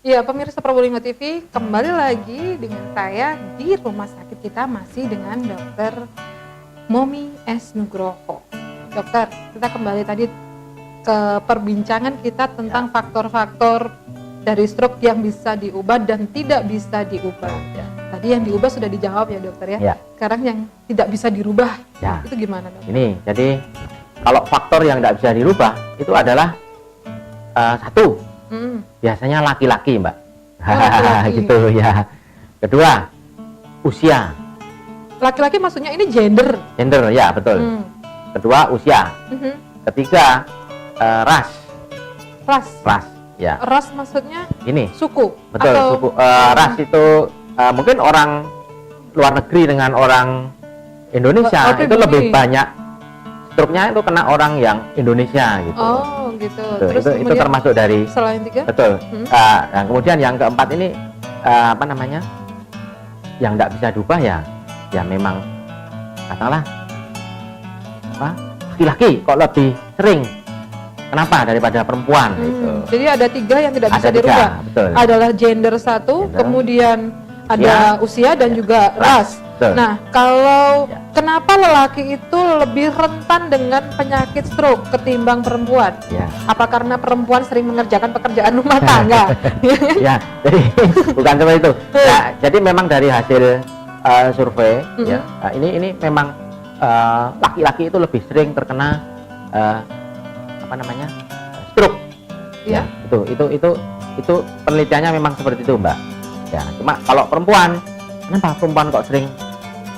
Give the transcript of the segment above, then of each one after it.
Ya, pemirsa Probolinggo TV, kembali lagi dengan saya di rumah sakit kita masih dengan Dokter Momi S. Nugroho. Dokter, kita kembali tadi ke perbincangan kita tentang faktor-faktor dari stroke yang bisa diubah dan tidak bisa diubah. Tadi yang diubah sudah dijawab ya dokter ya. Sekarang yang tidak bisa dirubah, itu gimana dok? Ini, jadi kalau faktor yang tidak bisa dirubah itu adalah satu, biasanya laki-laki mbak. Laki-laki. Gitu ya. Kedua, usia. Laki-laki maksudnya ini gender? Gender, ya betul. Kedua, usia. Ketiga, ras. Ras, Ya. ras maksudnya Ini, suku? betul, atau suku. Ras itu mungkin orang luar negeri dengan orang Indonesia itu lebih banyak stroke-nya itu kena orang yang Indonesia gitu. Oh gitu. Betul, Terus itu termasuk dari selain tiga? betul. Nah, kemudian yang keempat ini apa namanya? Yang tidak bisa diubah ya memang katakanlah apa? Laki-laki kok lebih sering. Kenapa daripada perempuan gitu. Jadi ada tiga yang tidak bisa Ada tiga, dirubah. betul. Adalah gender satu, kemudian ada usia dan juga ras. Betul. Nah, kalau kenapa lelaki itu lebih rentan dengan penyakit stroke ketimbang perempuan? Ya. Apa karena perempuan sering mengerjakan pekerjaan rumah tangga? Ya, jadi bukan seperti itu. Ya, jadi memang dari hasil survei, ya, ini memang laki-laki itu lebih sering terkena apa namanya stroke. Ya. Itu penelitiannya memang seperti itu mbak. Ya, cuma kalau perempuan, kenapa perempuan kok sering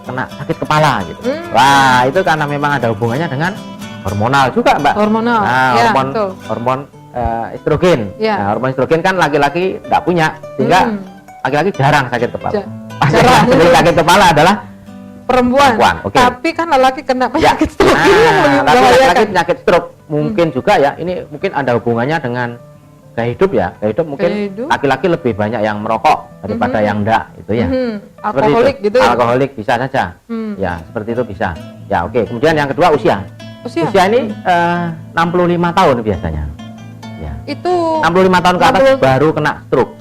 kena sakit kepala gitu? Wah, itu karena memang ada hubungannya dengan hormonal juga mbak. Hormonal. Nah, Ya, hormon estrogen. Ya. Nah, hormon estrogen kan laki-laki nggak punya, sehingga laki-laki jarang sakit kepala. Jarang. Jadi sakit kepala adalah perempuan. Okay. Tapi kan lelaki kena penyakit stroke ini yang lebih tapi membahayakan. laki-laki penyakit stroke mungkin juga ya. Ini mungkin ada hubungannya dengan gaya hidup ya. Gaya hidup mungkin laki-laki lebih banyak yang merokok daripada yang enggak itu ya. Alkoholik gitu ya. Alkoholik bisa saja. Ya, seperti itu bisa. Ya, oke. Kemudian yang kedua usia. Usia ini 65 tahun biasanya. Ya. Itu 65 tahun ke atas baru kena stroke.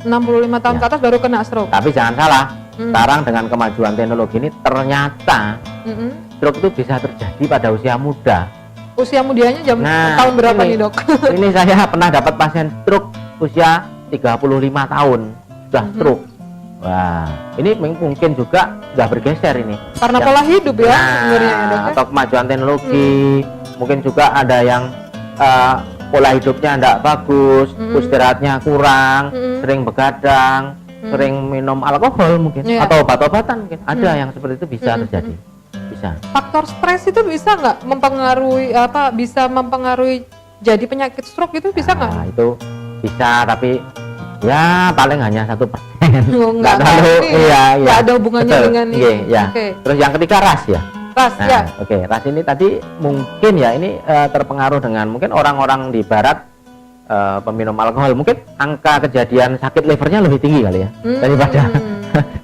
65 tahun ke atas baru kena stroke. Tapi jangan salah. Sekarang dengan kemajuan teknologi ini ternyata stroke itu bisa terjadi pada usia muda. Usia mudanya tahun berapa nih dok? Ini saya pernah dapat pasien stroke usia 35 tahun sudah stroke. Wah, ini mungkin juga sudah bergeser ini. Karena pola hidup ya sebenarnya ya dok. Atau kemajuan teknologi, mungkin juga ada yang pola hidupnya tidak bagus, istirahatnya kurang, sering begadang, sering minum alkohol mungkin, atau obat-obatan mungkin. Ada yang seperti itu bisa terjadi. Bisa. Faktor stres itu bisa nggak mempengaruhi bisa mempengaruhi jadi penyakit stroke itu bisa nggak? Nah, itu bisa, tapi ya paling hanya 1%. Nggak ada hubungannya dengan ini. Terus yang ketiga ras ya. Ras ya. Ras ini tadi mungkin ya ini terpengaruh dengan mungkin orang-orang di barat peminum alkohol, mungkin angka kejadian sakit livernya lebih tinggi kali ya daripada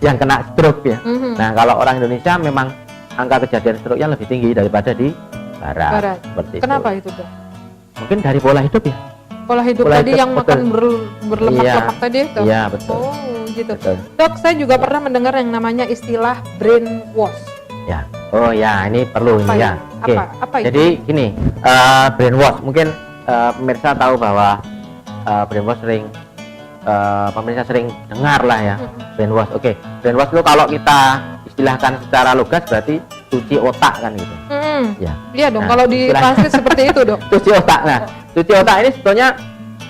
yang kena stroke ya. Nah, kalau orang Indonesia memang angka kejadian stroke-nya lebih tinggi daripada di barat. Seperti kenapa itu dok? Mungkin dari pola hidup ya. Pola hidup tadi yang makan berlemak-lemak tadi itu. Iya, betul. Oh, gitu. Betul. Dok, saya juga pernah mendengar yang namanya istilah brain wash. Ya. Oh ya, ini perlu ini ya. Apa itu? Jadi gini, brain wash mungkin pemirsa tahu bahwa brain wash pemirsa sering dengar lah ya. Brain wash. Brain wash itu kalau kita istilahkan secara logas berarti cuci otak kan gitu. Ya. Iya dong, kalau di translate seperti itu dok. Cuci otak. Nah, cuci otak ini sebetulnya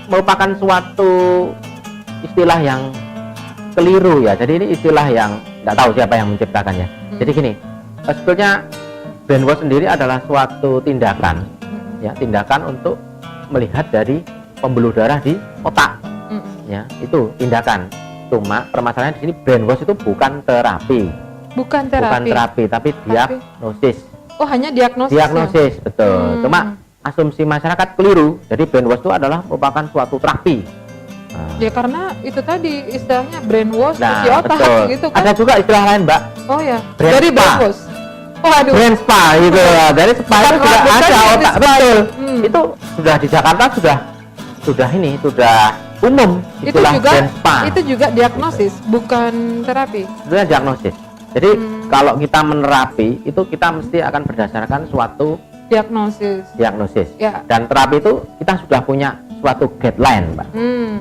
merupakan suatu istilah yang keliru ya. Jadi ini istilah yang nggak tahu siapa yang menciptakannya. Jadi gini, sebetulnya brain wash sendiri adalah suatu tindakan, ya, tindakan untuk melihat dari pembuluh darah di otak. Ya, itu tindakan. Cuma permasalahannya di sini brain wash itu bukan terapi. Bukan terapi, tapi diagnosis. Oh, hanya diagnosis. Diagnosis, betul. Cuma asumsi masyarakat keliru. Jadi brain wash itu adalah merupakan suatu terapi. Ya karena itu tadi istilahnya brain wash, cuci otak gitu kan. Ada juga istilah lain, Mbak. Oh ya. Dari brain wash. Oh aduh. Brain spa gitu. Dari spa itu sudah ada otak, betul. Itu sudah di Jakarta sudah umum, istilah brain spa. Itu juga diagnosis, bukan terapi. Sebenarnya diagnosis. Jadi kalau kita menerapi itu kita mesti akan berdasarkan suatu diagnosis. Ya. Dan terapi itu kita sudah punya suatu guideline, Mbak.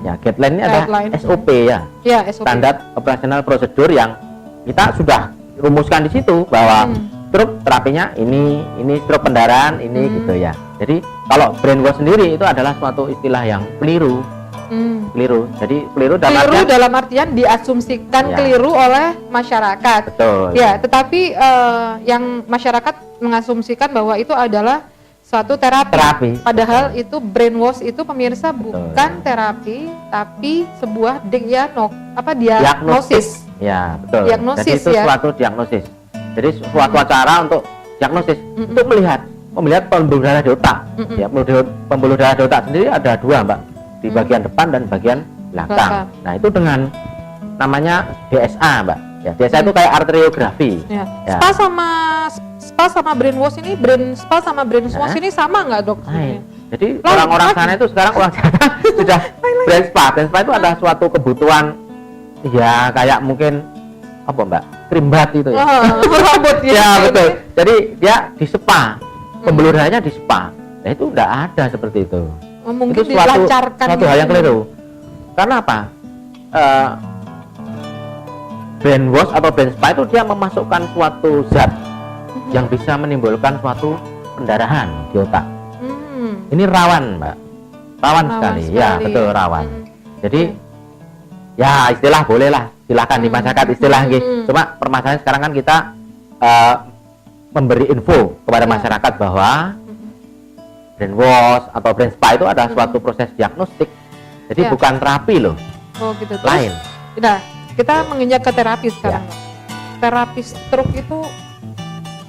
Ya, guideline ini adalah SOP ya. Ya, SOP. Standar operasional prosedur yang kita sudah rumuskan di situ bahwa stroke terapinya ini stroke pendarahan ini gitu ya. Jadi kalau brainwash sendiri itu adalah suatu istilah yang keliru. Keliru. Jadi keliru dalam artian diasumsikan ya, keliru oleh masyarakat. Betul. Ya, tetapi yang masyarakat mengasumsikan bahwa itu adalah suatu terapi. Padahal itu brainwash itu pemirsa bukan terapi tapi sebuah diagnosis. Ya, betul. Diagnosis, jadi itu suatu diagnosis. Jadi suatu cara untuk diagnosis untuk melihat pembuluh darah di otak. Ya, pembuluh darah di otak sendiri ada dua, Mbak. Di bagian depan dan bagian belakang. Nah, itu dengan namanya DSA, Mbak. Ya, DSA itu kayak arteriografi. Ya. Spa sama brainwash ini, brainwash ini sama nggak, Dok? Jadi orang-orang sana itu sekarang orang sana sudah brain spa. Brain spa itu ada suatu kebutuhan ya kayak mungkin apa, Mbak? Krimbat itu ya. Rambut ya, betul. Jadi dia di spa. Pembuluh darahnya di spa. Nah, itu enggak ada seperti itu. Mungkin itu dilancarkan suatu hal yang keliru. Karena apa? Brainwash atau brain spa itu dia memasukkan suatu zat yang bisa menimbulkan suatu pendarahan di otak. Ini rawan, Mbak. Rawan sekali. Ya, betul, rawan. Jadi ya istilah boleh lah, silakan di masyarakat istilah gitu. Cuma permasalahan sekarang kan kita memberi info kepada masyarakat bahwa brainwash atau brain spa itu adalah suatu proses diagnostik. Jadi bukan terapi loh. Oh gitu. Lain. Nah, kita menginjak ke terapi sekarang. Terapi stroke itu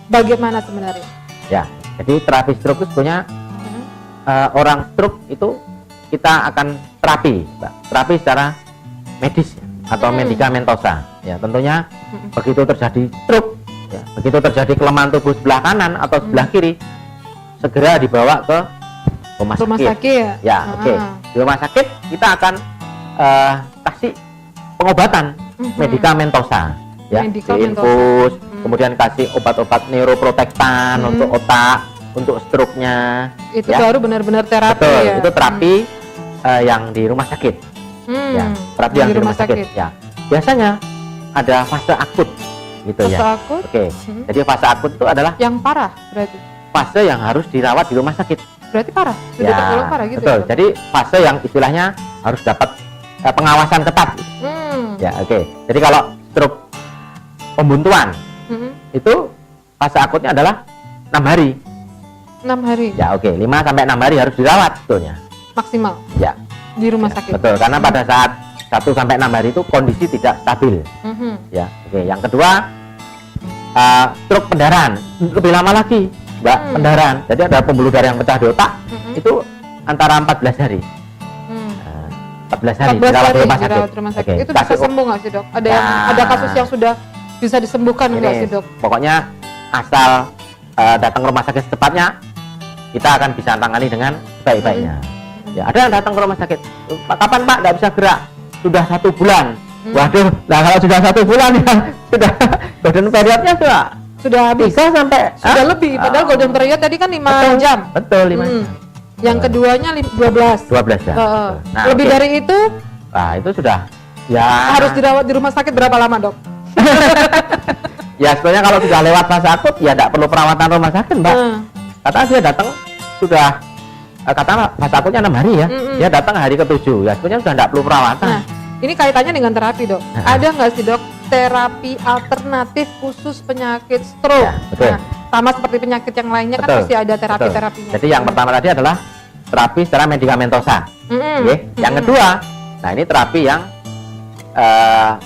bagaimana sebenarnya? Ya, jadi terapi stroke itu sebenarnya orang stroke itu kita akan terapi, Mbak. Terapi secara medis atau medikamentosa. Ya, tentunya begitu terjadi stroke, ya, begitu terjadi kelemahan tubuh sebelah kanan atau sebelah kiri, segera dibawa ke rumah sakit. Ya, oke. Di rumah sakit kita akan kasih pengobatan medikamentosa, ya, infus, kemudian kasih obat-obat neuroprotektan untuk otak, untuk stroke-nya. Itu baru benar-benar terapi. Betul, ya? itu terapi yang di rumah sakit. Ya, terapi yang di rumah sakit. Ya, biasanya ada fase akut, gitu ya. Fase akut. Oke. Jadi fase akut itu adalah yang parah berarti. Fase yang harus dirawat di rumah sakit. Berarti parah, sudah tergolong parah gitu. Betul. Ya? Jadi fase yang istilahnya harus dapat pengawasan ketat. Ya, oke. Jadi kalau stroke pembuntuan itu fase akutnya adalah 6 hari. 6 hari. Ya, oke. 5 sampai 6 hari harus dirawat sebetulnya. Maksimal. Ya. Di rumah sakit. Betul, karena pada saat 1 sampai 6 hari itu kondisi tidak stabil. Ya, oke. Yang kedua stroke pendarahan lebih lama lagi, Mbak, pendarahan. Jadi ada pembuluh darah yang pecah di otak itu antara 14 hari. 14 hari dirawat di rumah sakit. Itu bisa sembuh nggak sih, Dok? Ada kasus yang sudah bisa disembuhkan nggak sih, Dok? Pokoknya asal datang ke rumah sakit secepatnya, kita akan bisa tangani dengan baik-baiknya. Ya, ada yang datang ke rumah sakit, kapan Pak nggak bisa gerak? Sudah 1 bulan. Waduh, nah kalau sudah 1 bulan ya sudah golden periodnya sudah habis. Bisa sampai sudah lebih. Padahal golden period tadi kan 5 jam. Betul, 5 jam. Yang keduanya 12 jam. Nah, lebih dari itu? Nah, itu sudah ya harus dirawat di rumah sakit berapa lama, Dok? Ya sebenarnya kalau sudah lewat fase akut ya tidak perlu perawatan rumah sakit, Mbak. Kata dia datang sudah katakanlah fase akutnya 6 hari ya. Dia datang hari ke-7 ya sebenarnya sudah tidak perlu perawatan. Nah, ini kaitannya dengan terapi, Dok. Ada nggak sih, Dok, terapi alternatif khusus penyakit stroke? Ya, betul. Nah, sama seperti penyakit yang lainnya kan pasti ada terapi-terapinya. Jadi yang pertama tadi adalah terapi secara medikamentosa. Yang kedua, nah ini terapi yang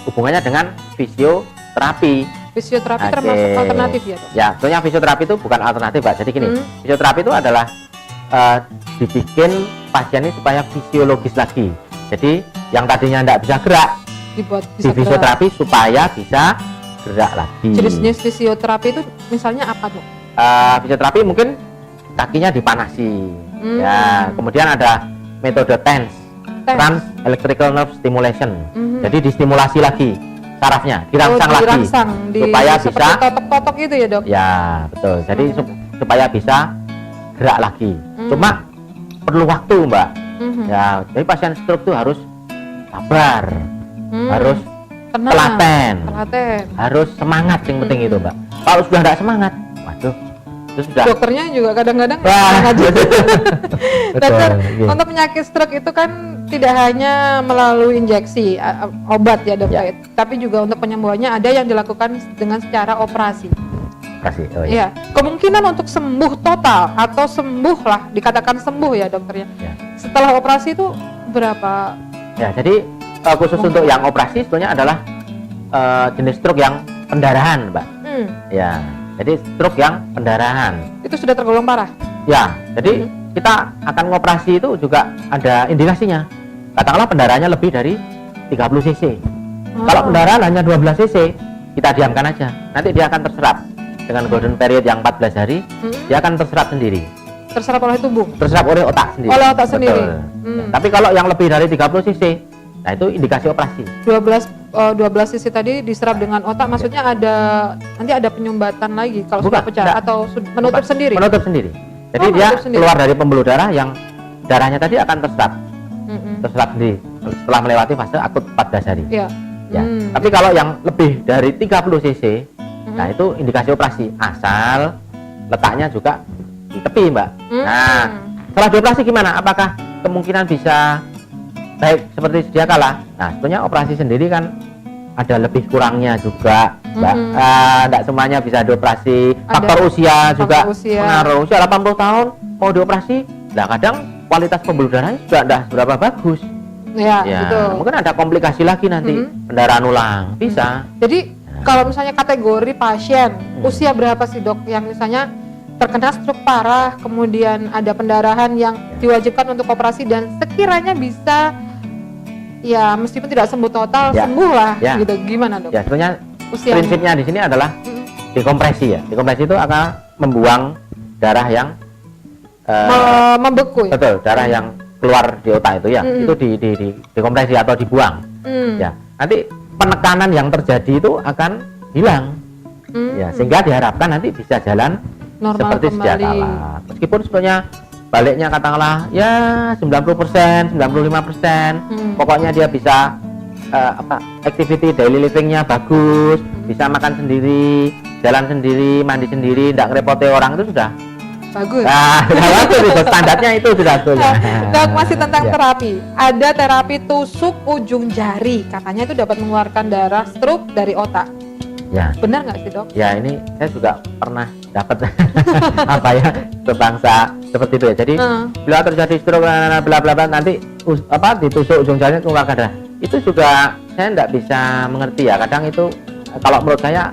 hubungannya dengan fisioterapi. Fisioterapi termasuk alternatif ya, Dok? Ya, sebenarnya fisioterapi itu bukan alternatif, Pak. Jadi gini, fisioterapi itu adalah dibikin pasien ini supaya fisiologis lagi. Jadi yang tadinya tidak bisa gerak dibuat di fisioterapi supaya bisa gerak lagi. Jenis fisioterapi itu misalnya apa, Dok? Fisioterapi mungkin kakinya dipanasi. Ya, kemudian ada metode TENS. trans electrical nerve stimulation. Jadi distimulasi lagi sarafnya, dirangsang lagi supaya bisa totok-totok gitu ya, Dok? Ya, betul. Jadi supaya bisa gerak lagi. Cuma perlu waktu, Mbak. Ya, jadi pasien stroke itu harus sabar, harus telaten, harus semangat, yang penting itu, Mbak. Kalau sudah tidak semangat, waduh, itu sudah. Dokternya juga kadang-kadang semangat juga. Dokter, untuk penyakit stroke itu kan tidak hanya melalui injeksi obat ya, Dok, tapi juga untuk penyembuhannya ada yang dilakukan dengan secara operasi. Oh, ya. Kemungkinan untuk sembuh total atau sembuh lah, dikatakan sembuh ya dokternya. Setelah operasi itu berapa? Ya, jadi khusus untuk yang operasi sebetulnya adalah jenis stroke yang pendarahan, Mbak. Ya, jadi stroke yang pendarahan. Itu sudah tergolong parah? Ya, jadi kita akan ngoperasi itu juga ada indikasinya. Katakanlah pendarahannya lebih dari 30 cc. Kalau pendarahan hanya 12 cc, kita diamkan aja. Nanti dia akan terserap. Dengan golden period yang 14 hari, dia akan terserap sendiri. Terserap oleh tubuh? Terserap oleh otak sendiri. Oleh otak sendiri? Ya, tapi kalau yang lebih dari 30 cc, nah itu indikasi operasi. 12 cc tadi diserap dengan otak, maksudnya nanti ada penyumbatan lagi kalau sudah pecah atau menutup sendiri? Menutup sendiri. Jadi dia keluar dari pembuluh darah yang darahnya tadi akan terserap. Terserap sendiri setelah melewati fase akut 14 hari. Ya. Tapi kalau yang lebih dari 30 cc, nah itu indikasi operasi, asal letaknya juga di tepi, Mbak. Nah, setelah dioperasi gimana? Apakah kemungkinan bisa baik seperti sedia kala? Nah, sebetulnya operasi sendiri kan ada lebih kurangnya juga, Mbak. Tidak semuanya bisa dioperasi. Faktor usia juga pengaruh. Usia 80 tahun mau dioperasi, nah kadang kualitas pembuluh darahnya juga tidak seberapa bagus. Ya, betul. Mungkin ada komplikasi lagi nanti, pendarahan ulang, bisa. Jadi kalau misalnya kategori pasien usia berapa sih, Dok, yang misalnya terkena stroke parah, kemudian ada pendarahan yang diwajibkan untuk operasi dan sekiranya bisa, ya meskipun tidak sembuh total, sembuh lah, gitu. Gimana, Dok? Ya, sebenarnya prinsipnya di sini adalah dekompresi ya. Dekompresi itu akan membuang darah yang membeku ya? Betul, darah yang keluar di otak itu ya, itu di dekompresi atau dibuang. Ya, nanti penekanan yang terjadi itu akan hilang, ya, sehingga diharapkan nanti bisa jalan normal seperti sedia kala. Meskipun sebenarnya baliknya katakanlah ya 90%, 95%, pokoknya dia bisa activity daily livingnya bagus, bisa makan sendiri, jalan sendiri, mandi sendiri, tidak ngerepoti orang, itu sudah bagus. Nah, bagus itu standarnya itu sudah sebetulnya. Dok, masih tentang terapi. Ada terapi tusuk ujung jari, katanya itu dapat mengeluarkan darah stroke dari otak. Ya. Benar nggak sih, Dok? Ya, ini saya juga pernah dapat sebangsa seperti itu ya. Jadi bila terjadi stroke bla bla bla, nanti ditusuk ujung jarinya mengeluarkan darah. Itu juga saya tidak bisa mengerti ya. Kadang itu kalau menurut saya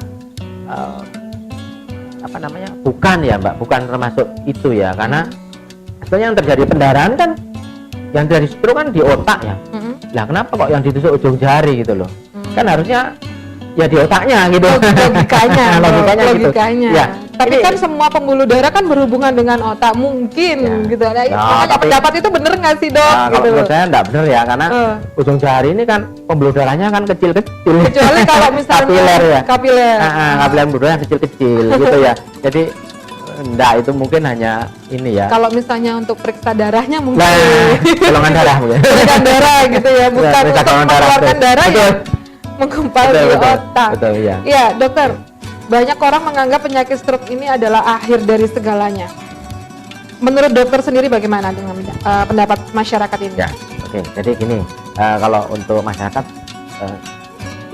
bukan ya, Mbak, bukan termasuk itu ya, karena sebenarnya yang terjadi pendarahan kan yang dari stroke kan di otak ya. Lah kenapa kok yang ditusuk ujung jari gitu loh? Kan harusnya ya di otaknya gitu. Logikanya. Ya. Tapi kan semua pembuluh darah kan berhubungan dengan otak mungkin gitu. Nah, pendapat itu bener nggak sih, Dok? Kalau menurut saya nggak bener ya, karena ujung jari ini kan pembuluh darahnya kan kecil-kecil. Kecuali kalau misalnya kapiler ya. Kapiler pembuluh darah kecil-kecil gitu ya. Jadi enggak, itu mungkin hanya ini ya. Kalau misalnya untuk periksa darahnya mungkin. Golongan darah mungkin. Golongan darah gitu ya, bukan untuk mengeluarkan darah ya. Menggumpal di otak. Betul, ya. Iya, dokter. Banyak orang menganggap penyakit stroke ini adalah akhir dari segalanya. Menurut dokter sendiri bagaimana dengan pendapat masyarakat ini? Ya, oke. Jadi gini, kalau untuk masyarakat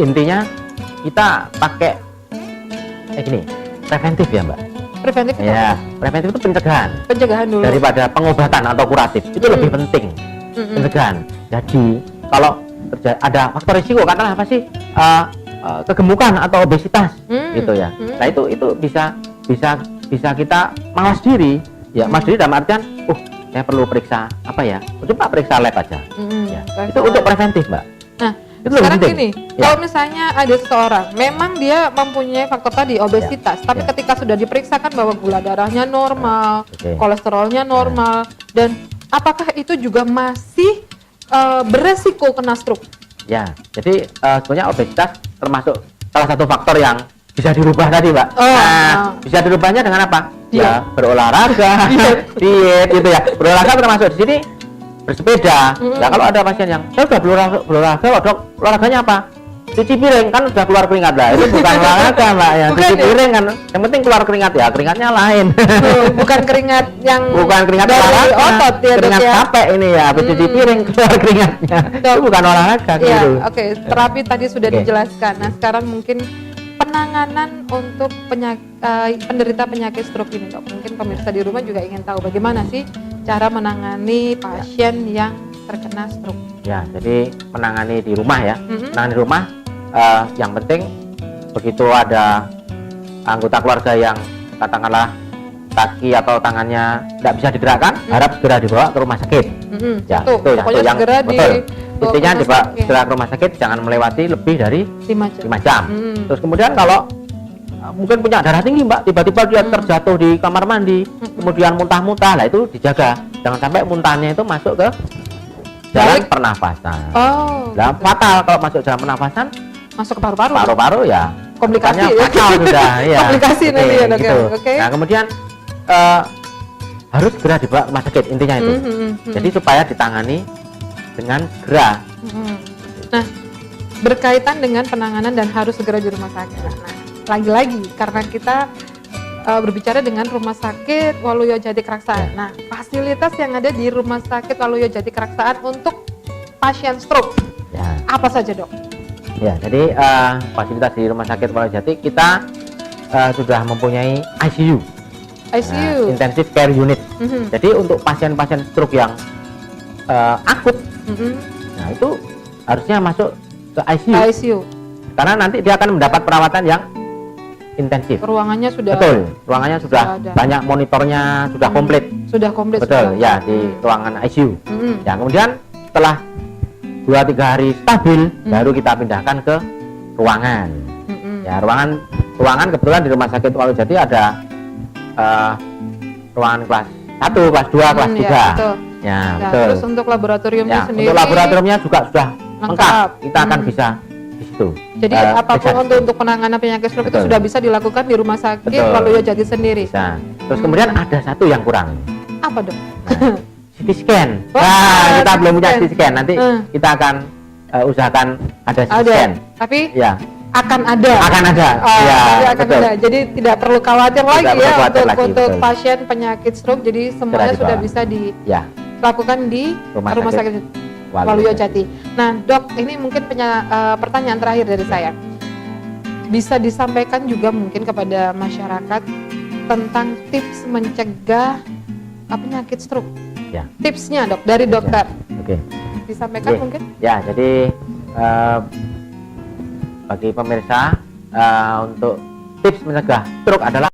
intinya kita pakai gini, preventif ya, Mbak. Preventif itu? Ya, preventif itu pencegahan. Pencegahan dulu. Daripada pengobatan atau kuratif itu lebih penting. Pencegahan. Jadi kalau ada faktor risiko, katakanlah apa sih, kegemukan atau obesitas gitu ya. Nah itu bisa kita mawas diri ya. Mawas diri dalam artian saya perlu periksa apa ya, coba periksa lab aja ya. Itu untuk preventif, Mbak. Nah itu sekarang gini, kalau misalnya ada seseorang memang dia mempunyai faktor tadi obesitas, tapi ketika sudah diperiksakan bahwa gula darahnya normal, kolesterolnya normal, dan apakah itu juga masih beresiko kena stroke? Ya, jadi sebenarnya obesitas termasuk salah satu faktor yang bisa dirubah tadi, Mbak. Bisa dirubahnya dengan apa? Ya, berolahraga, diet gitu ya. Berolahraga termasuk di sini bersepeda. Ya, kalau ada pasien yang saya udah berolahraga, Dok, olahraganya apa? Cuci piring, kan udah keluar keringat lah. Itu bukan olahraga, Mbak ya. Cuci piring kan, yang penting keluar keringat ya. Keringatnya lain. Bukan keringat yang bukan keringat dari olahraga, otot ya, keringat Dok ya. capek ini ya. Habis cuci piring keluar keringatnya. Dok. Itu bukan olahraga Iya, gitu. oke. Terapi tadi sudah Oke. dijelaskan. Nah, sekarang mungkin penanganan untuk penderita penyakit stroke ini, Dok. Mungkin pemirsa di rumah juga ingin tahu bagaimana sih cara menangani pasien yang terkena stroke. Ya, jadi menangani di rumah ya. Menangani di rumah, yang penting begitu ada anggota keluarga yang katakanlah kaki atau tangannya tidak bisa digerakkan, harap segera dibawa ke rumah sakit. Ya, Tuh, itu pokoknya yang segera betul. Intinya ke rumah dibawa sakit. segera ke rumah sakit, jangan melewati lebih dari 5 jam. 5 jam. Terus kemudian kalau mungkin punya darah tinggi, Mbak, tiba-tiba dia terjatuh di kamar mandi, kemudian muntah-muntah, lah itu dijaga. Jangan sampai muntahnya itu masuk ke jalan pernafasan. Nah, fatal kalau masuk jalan pernafasan, Masuk ke paru-paru. paru-paru ya Komplikasi bukannya ya. fatal sudah ya. Komplikasi Oke, nanti ya, Dok ya. gitu. Oke. Nah, kemudian harus segera dibawa ke rumah sakit, intinya itu. Jadi supaya ditangani dengan segera. Nah, berkaitan dengan penanganan dan harus segera di rumah sakit. Nah, lagi-lagi karena kita berbicara dengan Rumah Sakit Waluyo Jati Keraksaan. Nah, fasilitas yang ada di Rumah Sakit Waluyo Jati Keraksaan untuk pasien stroke Ya, apa saja, Dok? ya. Jadi fasilitas di Rumah Sakit Waluyo Jati kita sudah mempunyai ICU, ICU. Intensive Care Unit. Jadi untuk pasien-pasien stroke yang akut, nah itu harusnya masuk ke ICU. ICU. Karena nanti dia akan mendapat perawatan yang intensif. Ruangannya sudah Betul, ruangannya sudah ada. banyak monitornya, sudah komplit. Sudah komplit. Betul, ya di ruangan ICU. Ya, kemudian setelah 2-3 hari stabil, baru kita pindahkan ke ruangan. Ya, ruangan kebetulan di Rumah Sakit Waluyo Jati ada ruangan kelas 1, kelas 2, kelas 3. Ya, betul. Ya, Nah, betul. terus untuk laboratoriumnya Ya, sendiri. untuk laboratoriumnya juga sudah lengkap. Kita akan Hmm. bisa di situ. Jadi apapun untuk penanganan penyakit stroke itu Betul. sudah bisa dilakukan di Rumah Sakit Betul. Waluyo Jati sendiri. Bisa. Terus kemudian ada satu yang kurang. Apa, Dok? CT scan. Oh, Nah, kita CT belum punya scan. CT scan. Nanti kita akan usahakan ada CT Ada. scan. Tapi Ya, akan ada. akan ada. Oh, Ya, nanti akan betul. ada. Jadi tidak perlu khawatir lagi perlu ya khawatir lagi, untuk betul. pasien penyakit stroke. Jadi semuanya dibawa. sudah bisa Ya, dilakukan di Rumah Rumah Sakit Sakit Waluyo Jati. Nah, Dok, ini mungkin pertanyaan terakhir dari saya. Bisa disampaikan juga mungkin kepada masyarakat tentang tips mencegah penyakit stroke. Ya. Tipsnya, Dok, dari dokter. Oke. Disampaikan Oke. mungkin? Ya, jadi bagi pemirsa untuk tips mencegah stroke adalah